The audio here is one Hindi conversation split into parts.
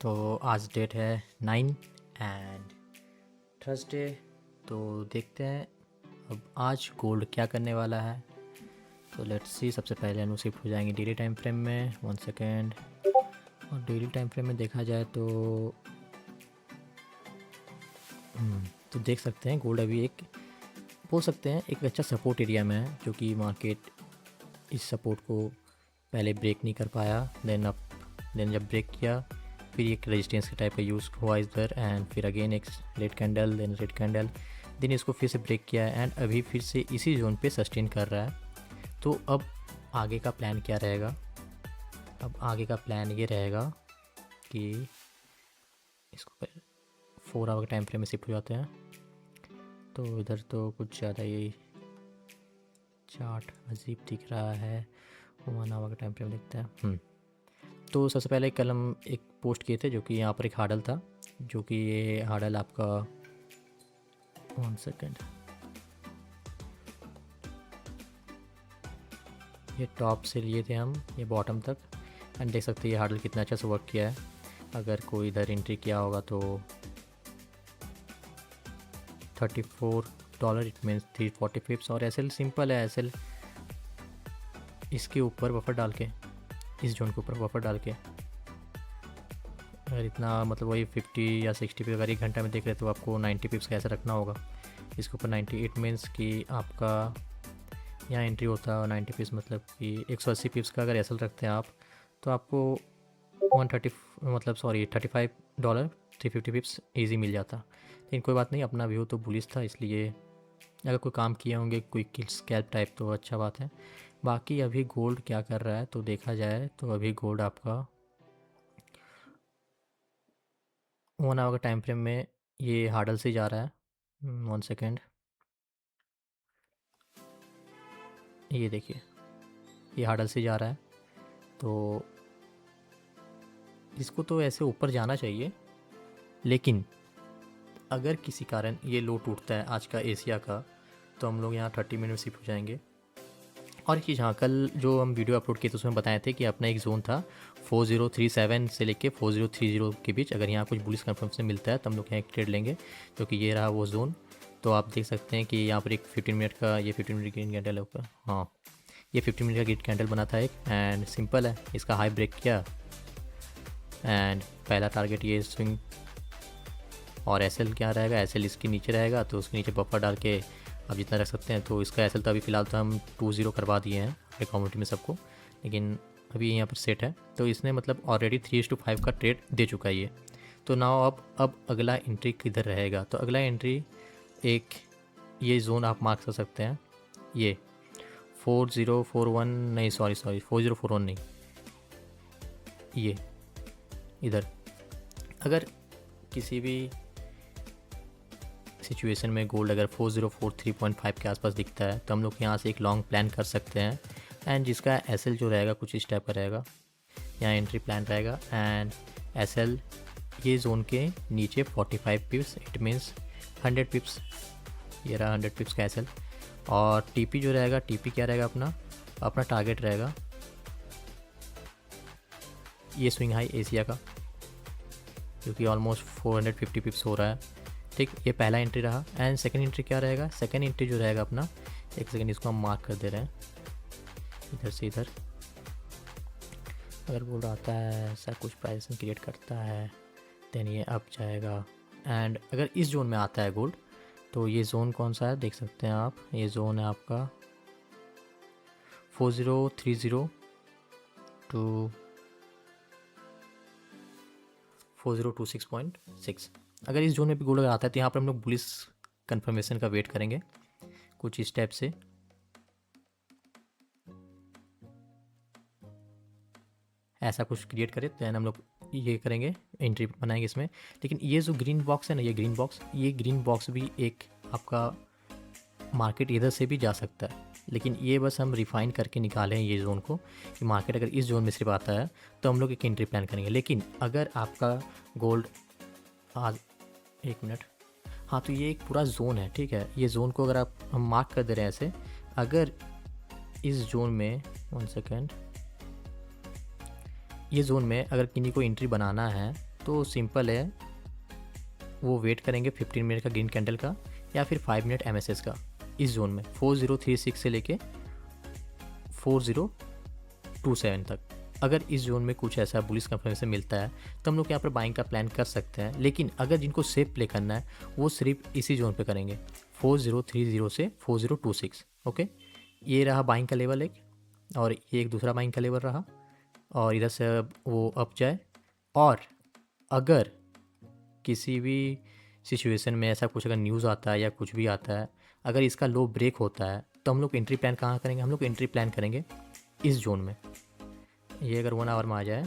तो आज डेट है 9 एंड थर्सडे। तो देखते हैं अब आज गोल्ड क्या करने वाला है। तो लेट्स सी। सबसे पहले हम शिफ्ट हो जाएंगे डेली टाइम फ्रेम में। 1 सेकेंड। और डेली टाइम फ्रेम में देखा जाए तो तो देख सकते हैं गोल्ड अभी एक बोल सकते हैं एक अच्छा सपोर्ट एरिया में है, जो कि मार्केट इस सपोर्ट को पहले ब्रेक नहीं कर पाया। देन जब ब्रेक किया फिर एक रेजिस्टेंस के टाइप का यूज़ हुआ इधर, एंड फिर अगेन एक red candle, then red candle, then इसको फिर से ब्रेक किया एंड अभी फिर से इसी जोन पे सस्टेन कर रहा है। तो अब आगे का प्लान क्या रहेगा? अब आगे का प्लान ये रहेगा कि इसको 4 आवर के टाइम फ्रेम में शिफ्ट हो जाते हैं। तो इधर तो कुछ ज़्यादा ही चार्ट अजीब दिख रहा है। 1 आवर का टाइम फ्रेम देखते हैं। तो सबसे पहले कल हम एक पोस्ट किए थे, जो कि यहाँ पर एक हार्डल था, जो कि ये हार्डल आपका 1 सेकेंड, ये टॉप से लिए थे हम ये बॉटम तक, एंड देख सकते हैं ये हार्डल कितना अच्छा से वर्क किया है। अगर कोई इधर एंट्री किया होगा तो $34, इट मीन्स 340 पिप्स। और एसएल सिंपल है, एसएल इसके ऊपर बफर डाल के, इस जोन के ऊपर बफर डाल के, अगर इतना मतलब वही 50 या 60 पे अगर 1 घंटा में देख रहे तो आपको 90 पिप्स कैसे रखना होगा इसके ऊपर। 98 मीन्स कि आपका यहाँ एंट्री होता है 90 पिप्स, मतलब कि 180 पिप्स का अगर एसएल रखते हैं आप तो आपको 130 मतलब सॉरी $35 350 पिप्स ईजी मिल जाता। लेकिन कोई बात नहीं, अपना व्यू तो बुलिश था, इसलिए अगर कोई काम किए होंगे कोई किल स्कैल्प टाइप तो अच्छा बात है। बाकी अभी गोल्ड क्या कर रहा है तो देखा जाए तो अभी गोल्ड आपका 1 आवर का टाइम फ्रेम में ये हार्डल से जा रहा है। 1 सेकेंड, ये देखिए ये हार्डल से जा रहा है। तो इसको तो ऐसे ऊपर जाना चाहिए, लेकिन अगर किसी कारण ये लो टूटता है आज का एशिया का, तो हम लोग यहाँ 30 मिनट शिफ्ट हो जाएंगे। और एक चीज़, हाँ कल जो हम वीडियो अपलोड किए थे उसमें बताए थे कि अपना एक जोन था 4037 से लेके 4030 के बीच। अगर यहाँ कुछ बुलिश कन्फर्मेशन मिलता है तो हम लोग यहाँ एक ट्रेड लेंगे, क्योंकि ये रहा वो जोन। तो आप देख सकते हैं कि यहाँ पर एक 15 मिनट का, ये 15 मिनट ग्रीन कैंडल होगा, हाँ ये 15 मिनट का ग्रीन कैंडल बना था एक, एंड सिंपल है, इसका हाई ब्रेक किया एंड पहला टारगेट ये स्विंग। और एसएल क्या रहेगा, एसएल इसके नीचे रहेगा, तो उसके नीचे बफर डाल के आप जितना रख सकते हैं। तो इसका एसएल तो अभी फ़िलहाल तो हम 2-0 करवा दिए हैं अपने कम्युनिटी में सबको, लेकिन अभी यहाँ पर सेट है। तो इसने मतलब ऑलरेडी 3:5 का ट्रेड दे चुका है ये। तो नाउ अब अगला एंट्री किधर रहेगा? तो अगला एंट्री एक ये जोन आप मार्क कर सकते हैं, ये 4041 नहीं सॉरी 4041 नहीं, ये इधर। अगर किसी भी सिचुएशन में गोल्ड अगर 4043.5 के आसपास दिखता है तो हम लोग यहाँ से एक लॉन्ग प्लान कर सकते हैं, एंड जिसका एसएल जो रहेगा कुछ इस टाइप का रहेगा, यहाँ एंट्री प्लान रहेगा। एंड एसएल ये जोन के नीचे 45 पिप्स, इट मीन्स 100 पिप्स, ये रहा 100 पिप्स का एसएल। और टीपी जो रहेगा, टीपी क्या रहेगा, अपना टारगेट रहेगा ये स्विंग हाई एशिया का, क्योंकि ऑलमोस्ट 450 पिप्स हो रहा है। ठीक, ये पहला एंट्री रहा। एंड सेकंड एंट्री क्या रहेगा? सेकंड एंट्री जो रहेगा अपना, एक सेकंड इसको हम मार्क कर दे रहे हैं इधर से इधर। अगर गोल्ड आता है ऐसा कुछ प्राइस क्रिएट करता है देन ये अप जाएगा। एंड अगर इस जोन में आता है गोल्ड, तो ये जोन कौन सा है देख सकते हैं आप, ये जोन है आपका 4030 टू 4026.6। अगर इस जोन में भी गोल्ड अगर आता है तो यहाँ पर हम लोग बुलिश कंफर्मेशन का वेट करेंगे कुछ इस टाइप से। ऐसा कुछ क्रिएट करे तो हम लोग ये करेंगे, एंट्री बनाएंगे इसमें। लेकिन ये जो ग्रीन बॉक्स है ना, ये ग्रीन बॉक्स भी एक आपका मार्केट इधर से भी जा सकता है, लेकिन ये बस हम रिफाइन करके निकाले हैं ये जोन को कि मार्केट अगर इस जोन में सिर्फ आता है तो हम लोग एक एंट्री प्लान करेंगे। लेकिन अगर आपका गोल्ड आज 1 मिनट, हाँ तो ये एक पूरा जोन है, ठीक है, ये जोन को अगर हम मार्क कर दे रहे हैं ऐसे, अगर इस जोन में 1 सेकेंड, ये जोन में अगर किन्हीं को एंट्री बनाना है तो सिंपल है, वो वेट करेंगे 15 मिनट का ग्रीन कैंडल का या फिर 5 मिनट MSS का इस जोन में 4036 से लेके 4027 तक। अगर इस जोन में कुछ ऐसा बुलिश कंफर्मेशन मिलता है तो हम लोग यहाँ पर बाइंग का प्लान कर सकते हैं, लेकिन अगर जिनको सेफ प्ले करना है वो सिर्फ इसी जोन पे करेंगे 4030 से 4026। ओके, ये रहा बाइंग का लेवल एक, और ये एक दूसरा बाइंग का लेवल रहा, और इधर से अब वो अप जाए। और अगर किसी भी सिचुएशन में ऐसा कुछ अगर न्यूज़ आता है या कुछ भी आता है, अगर इसका लो ब्रेक होता है तो हम लोग एंट्री प्लान कहाँ करेंगे? हम लोग एंट्री प्लान करेंगे इस जोन में। ये अगर 1 आवर में आ जाए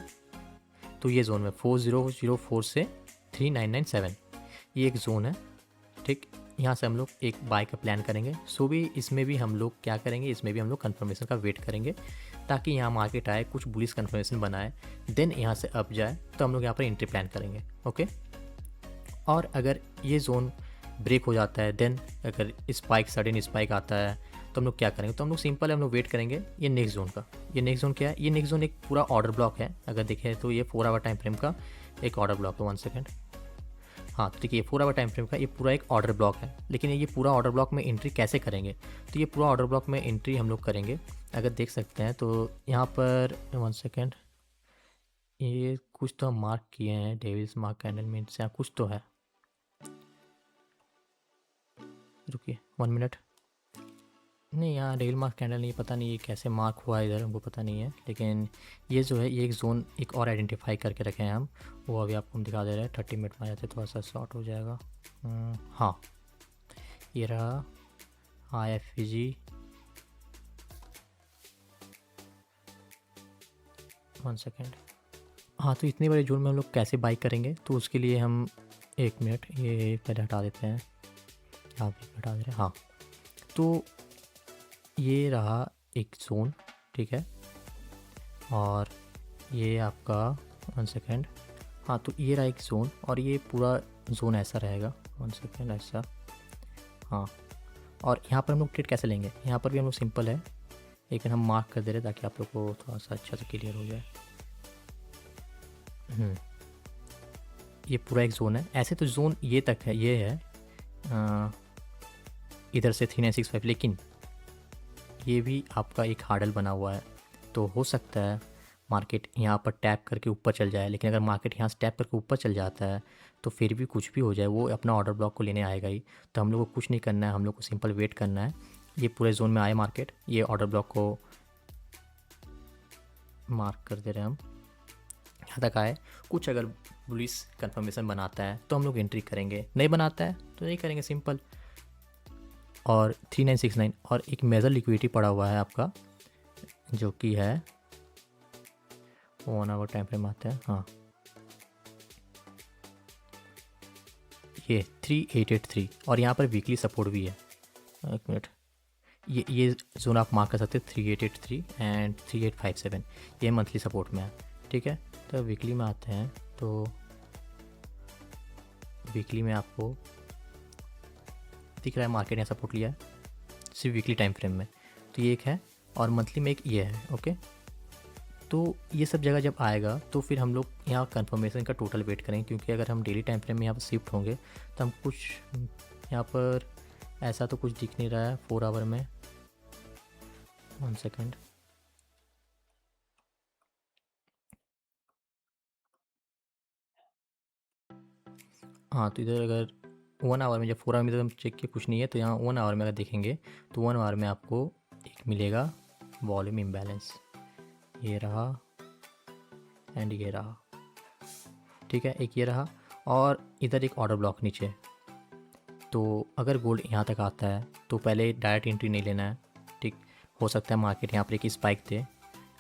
तो ये जोन में 4004 से 3997 ये एक जोन है, ठीक। यहाँ से हम लोग एक बाय का प्लान करेंगे। सो भी इसमें भी हम लोग क्या करेंगे, इसमें भी हम लोग कंफर्मेशन का वेट करेंगे ताकि यहाँ मार्केट आए, कुछ बुलिश कंफर्मेशन बनाए, देन यहाँ से अप जाए तो हम लोग यहाँ पर एंट्री प्लान करेंगे। ओके, और अगर ये जोन ब्रेक हो जाता है, देन अगर स्पाइक सडन स्पाइक आता है तो हम लोग क्या करेंगे? तो हम लोग सिंपल है, हम लोग वेट करेंगे ये नेक्स्ट जोन का। ये नेक्स्ट जोन क्या है? ये नेक्स्ट जोन एक पूरा ऑर्डर ब्लॉक है। अगर देखें तो ये 4 आवर टाइम फ्रेम का एक ऑर्डर ब्लॉक है। 1 सेकेंड, हाँ तो देखिए 4 आवर टाइम फ्रेम का ये पूरा एक ऑर्डर ब्लॉक है। लेकिन ये पूरा ऑर्डर ब्लॉक में एंट्री कैसे करेंगे? तो ये पूरा ऑर्डर ब्लॉक में एंट्री हम लोग करेंगे, अगर देख सकते हैं तो यहाँ पर 1 सेकेंड, ये कुछ तो हम मार्क किए हैं, डेविल्स मार्क कैंडल में से कुछ तो है, रुकिए 1 मिनट। नहीं, यहाँ डेविल मार्क कैंडल नहीं, पता नहीं ये कैसे मार्क हुआ है इधर, हमको पता नहीं है। लेकिन ये जो है ये एक जोन एक और आइडेंटिफाई करके रखे हैं हम, वो अभी आपको हम दिखा दे रहे हैं। 30 मिनट में आ जाते थोड़ा सा शॉर्ट हो जाएगा। हाँ, ये रहा IFVG 1 सेकेंड। हाँ, तो इतने बड़े जोन में हम लोग कैसे बाई करेंगे? तो उसके लिए हम 1 मिनट ये पहले हटा देते हैं, यहाँ भी हटा दे रहे हैं। हाँ, तो ये रहा एक जोन, ठीक है, और ये आपका 1 सेकेंड, हाँ तो ये रहा एक जोन और ये पूरा जोन ऐसा रहेगा। 1 सेकेंड, ऐसा, हाँ। और यहाँ पर हम लोग ट्रेड कैसे लेंगे? यहाँ पर भी हम लोग सिंपल है, लेकिन हम मार्क कर दे रहे हैं ताकि आप लोग को थोड़ा सा अच्छा से क्लियर हो जाए। ये पूरा एक जोन है, ऐसे तो जोन ये तक है, ये है इधर से 3965, लेकिन ये भी आपका एक हार्डल बना हुआ है। तो हो सकता है मार्केट यहाँ पर टैप करके ऊपर चल जाए, लेकिन अगर मार्केट यहाँ से टैप करके ऊपर चल जाता है तो फिर भी कुछ भी हो जाए, वो अपना ऑर्डर ब्लॉक को लेने आएगा ही। तो हम लोग को कुछ नहीं करना है, हम लोग को सिंपल वेट करना है। ये पूरे जोन में आए मार्केट, ये ऑर्डर ब्लॉक को मार्क कर दे रहे हैं हम, यहाँ तक आए। कुछ अगर बुलिश कंफर्मेशन बनाता है तो हम लोग एंट्री करेंगे, नहीं बनाता है तो नहीं करेंगे, सिंपल। और 3969 और एक मेजर लिक्विडिटी पड़ा हुआ है आपका, जो कि है 1 आवर टाइम फ्रेम आता है, हाँ ये 3883, और यहाँ पर वीकली सपोर्ट भी है। 1 मिनट, ये जोन आप मार्क कर सकते हैं 3883 एंड 3857, ये मंथली सपोर्ट में है, ठीक है। तो वीकली में आते हैं, तो वीकली में आपको दिख रहा है मार्केट ने सपोर्ट लिया है सिर्फ वीकली टाइम फ्रेम में, तो ये एक है, और मंथली में एक ये है। ओके, तो ये सब जगह जब आएगा तो फिर हम लोग यहाँ कंफर्मेशन का टोटल वेट करेंगे, क्योंकि अगर हम डेली टाइम फ्रेम में यहाँ पर शिफ्ट होंगे तो हम कुछ यहाँ पर ऐसा तो कुछ दिख नहीं रहा है 4 आवर में। 1 सेकेंड, हाँ तो इधर अगर 1 आवर में, जब 4 आवर में तो हम चेक किए कुछ नहीं है, तो यहाँ 1 आवर में अगर देखेंगे तो 1 आवर में आपको एक मिलेगा वॉल्यूम इम्बैलेंस, ये रहा एंड ये रहा, ठीक है, एक ये रहा, और इधर एक ऑर्डर ब्लॉक नीचे। तो अगर गोल्ड यहाँ तक आता है तो पहले डायरेक्ट एंट्री नहीं लेना है, ठीक। हो सकता है मार्केट यहाँ पर एक स्पाइक दे,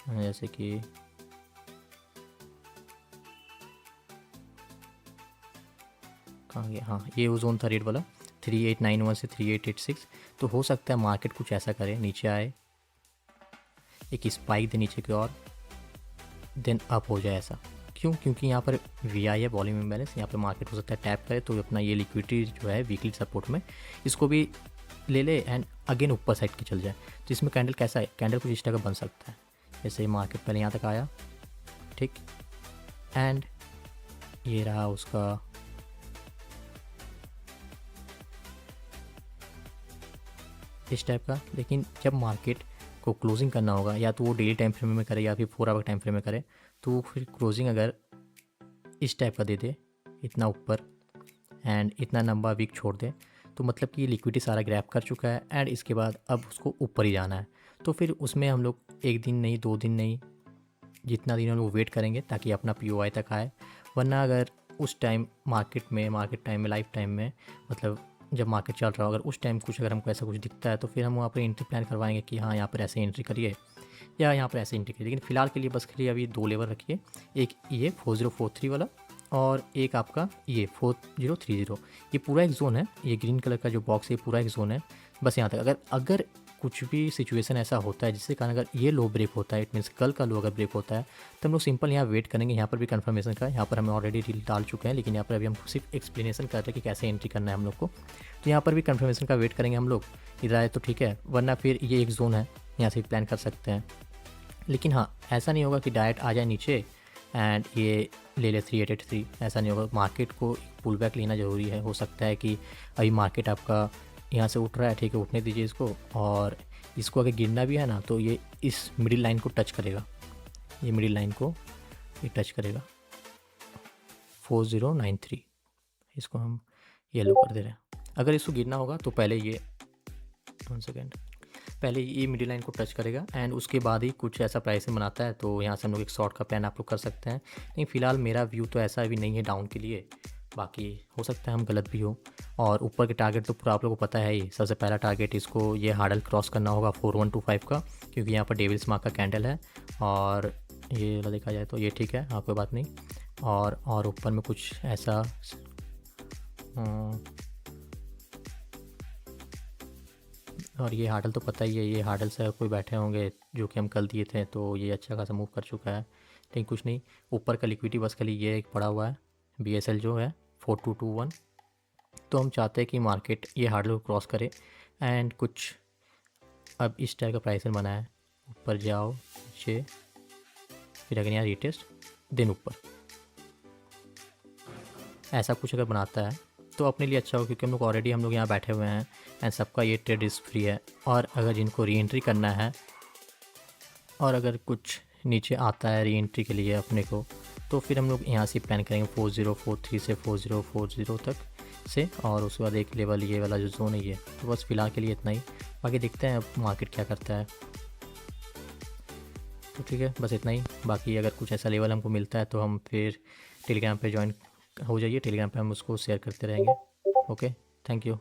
जैसे कि कहाँ गया, हाँ ये वो जोन था रेड वाला 3891 से 3886। तो हो सकता है मार्केट कुछ ऐसा करे, नीचे आए, एक स्पाइक दे नीचे की ओर, देन अप हो जाए ऐसा। क्यों? क्योंकि यहाँ पर VI है, वॉल्यूम इम्बैलेंस, यहाँ पर मार्केट हो सकता है टैप करे तो अपना ये लिक्विडिटी जो है वीकली सपोर्ट में इसको भी ले ले एंड अगेन ऊपर साइड के चल जाए। तो इसमें कैंडल कैसा है? कैंडल कुछ इस तरह का बन सकता है, जैसे मार्केट पहले यहाँ तक आया, ठीक, एंड ये रहा उसका इस टाइप का। लेकिन जब मार्केट को क्लोजिंग करना होगा, या तो वो डेली टाइम फ्रेम में करे या फिर 4 आवर टाइम फ्रेम में करे, तो फिर क्लोजिंग अगर इस टाइप का दे दे, इतना ऊपर एंड इतना लंबा वीक छोड़ दे, तो मतलब कि लिक्विडिटी सारा ग्रैब कर चुका है एंड इसके बाद अब उसको ऊपर ही जाना है। तो फिर उसमें हम लोग 1 दिन नहीं, 2 दिन नहीं, जितना दिन हम लोग वेट करेंगे ताकि अपना POI तक आए। वरना अगर उस टाइम मार्केट टाइम में, लाइफ टाइम में, मतलब जब मार्केट चल रहा हो, अगर उस टाइम कुछ अगर हमको ऐसा कुछ दिखता है तो फिर हम वहाँ पर एंट्री प्लान करवाएंगे कि हाँ यहाँ पर ऐसे एंट्री करिए या यहाँ पर ऐसे एंट्री करिए। लेकिन फ़िलहाल के लिए बस खाली अभी 2 लेवल रखिए, एक ये 4043 वाला और एक आपका ये 4030। ये पूरा एक जोन है, ये ग्रीन कलर का जो बॉक्स है ये पूरा एक जोन है। बस यहाँ तक अगर अगर कुछ भी सिचुएशन ऐसा होता है जिसके कारण अगर ये लो ब्रेक होता है, इट मीन्स कल का लो अगर ब्रेक होता है, तो हम लोग सिंपल यहाँ वेट करेंगे। यहाँ पर भी कंफर्मेशन का, यहाँ पर हमें ऑलरेडी डील डाल चुके हैं, लेकिन यहाँ पर अभी हम सिर्फ एक्सप्लेनेशन कर रहे हैं कि कैसे एंट्री करना है हम लोग को। तो यहाँ पर भी कंफर्मेशन का वेट करेंगे हम लोग, इधर आए तो ठीक है, वरना फिर ये एक जोन है, यहाँ से प्लान कर सकते हैं। लेकिन हाँ, ऐसा नहीं होगा कि डायरेक्ट आ जाए नीचे एंड ये ले ले 3883, ऐसा नहीं होगा। मार्केट को पुल बैक लेना ज़रूरी है। हो सकता है कि अभी मार्केट आपका यहाँ से उठ रहा है, ठीक है, उठने दीजिए इसको, और इसको अगर गिरना भी है ना तो ये इस मिडिल लाइन को टच करेगा, ये मिडिल लाइन को ये टच करेगा 4093, इसको हम येलो कर दे रहे हैं। अगर इसको गिरना होगा तो पहले ये 1 सेकेंड, पहले ये मिडिल लाइन को टच करेगा एंड उसके बाद ही कुछ ऐसा प्राइसिंग बनाता है, तो यहाँ से हम लोग एक शॉर्ट का प्लान आप लोग कर सकते हैं। लेकिन फ़िलहाल मेरा व्यू तो ऐसा भी नहीं है डाउन के लिए, बाकी हो सकता है हम गलत भी हो। और ऊपर के टारगेट तो पूरा आप लोगों को पता है ही, सबसे पहला टारगेट इसको ये हार्डल क्रॉस करना होगा 4125 का, क्योंकि यहाँ पर डेविल्स मार्क का कैंडल है और ये वाला देखा जाए तो ये ठीक है, हाँ कोई बात नहीं। और ऊपर में कुछ ऐसा और ये हार्डल तो पता ही है, ये हार्डल से कोई बैठे होंगे जो कि हम कल दिए थे, तो ये अच्छा खासा मूव कर चुका है। लेकिन कुछ नहीं, ऊपर का लिक्विडिटी बस खाली ये एक पड़ा हुआ है, BSL जो है 4221। तो हम चाहते हैं कि मार्केट ये हार्डल को क्रॉस करे एंड कुछ अब इस टाइप का प्राइस बना है, ऊपर जाओ नीचे, फिर अगर यहाँ रीटेस्ट देन ऊपर, ऐसा कुछ अगर बनाता है तो अपने लिए अच्छा हो, क्योंकि हम लोग ऑलरेडी हम लोग यहाँ बैठे हुए हैं एंड सबका ये ट्रेड रिस्क फ्री है। और अगर जिनको री एंट्री करना है और अगर कुछ नीचे आता है री एंट्री के लिए अपने को, तो फिर हम लोग यहाँ से प्लान करेंगे 4043 से 4040 तक से, और उसके बाद एक लेवल ये वाला जो जोन है ये। तो बस फ़िलहाल के लिए इतना ही, बाकी देखते हैं अब मार्केट क्या करता है। तो ठीक है, बस इतना ही। बाकी अगर कुछ ऐसा लेवल हमको मिलता है तो हम फिर टेलीग्राम पे ज्वाइन हो जाइए, टेलीग्राम पे हम उसको शेयर करते रहेंगे। Okay, thank you.